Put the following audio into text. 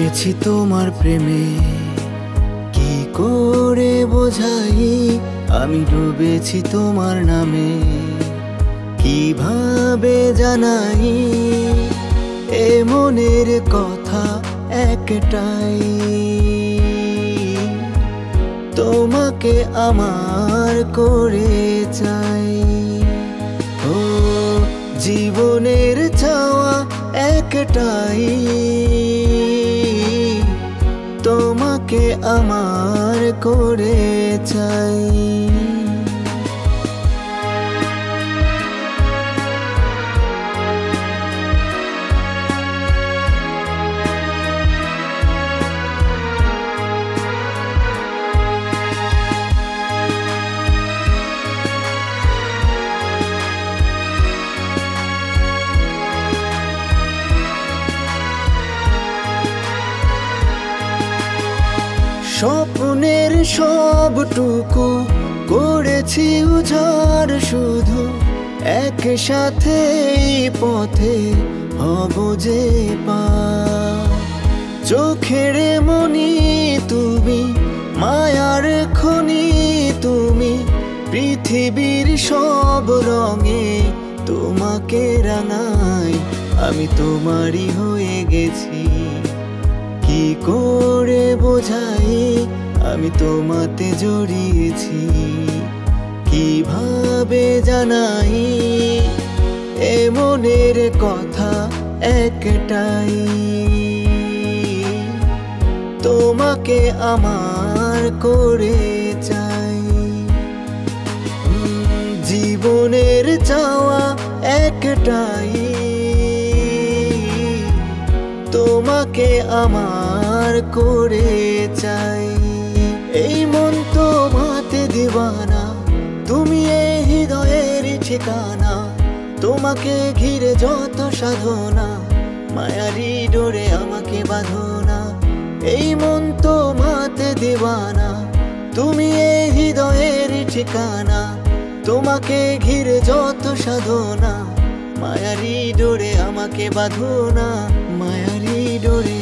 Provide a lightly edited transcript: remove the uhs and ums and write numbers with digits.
পড়েছি তোমার প্রেমে, কি করে বোঝাই আমি ডুবেছি তোমার নামে। কিভাবে জানাই এ মনের কথা একটাই, তোমাকে আমার করে চাই। ও জীবনের চাওয়া একটাই, তোমাকে আমার করে চাই। স্বপ্নের সবটুকু করেছি উজাড়, শুধু একসাথে পথে হব যে পার। চোখের মনি তুমি, মায়ার খনি তুমি, পৃথিবীর সব রঙে তোমাকে রাঙাই। আমি তোমারই হয়ে গেছি, কি করে বোঝাই আমি তোমাতে জড়িয়েছি। কিভাবে জানাই এ মনের কথা একটাই, তোমাকে আমার করে চাই। জীবনের চাওয়া একটাই, তোমাকে আমার করে চাই। এই মন তোমাতে দিওয়ানা, তুমি এই হৃদয়ের ঠিকানা। তোমাকে ঘিরে যত সাধনা, মায়ারি ডোরে আমাকে বাঁধনা। এই মন তোমাতে দিওয়ানা, তুমি এই হৃদয়ের ঠিকানা। তোমাকে ঘিরে যত সাধনা, মায়ারি ডোরে আমাকে বাঁধনা। মায়ারি ডোরে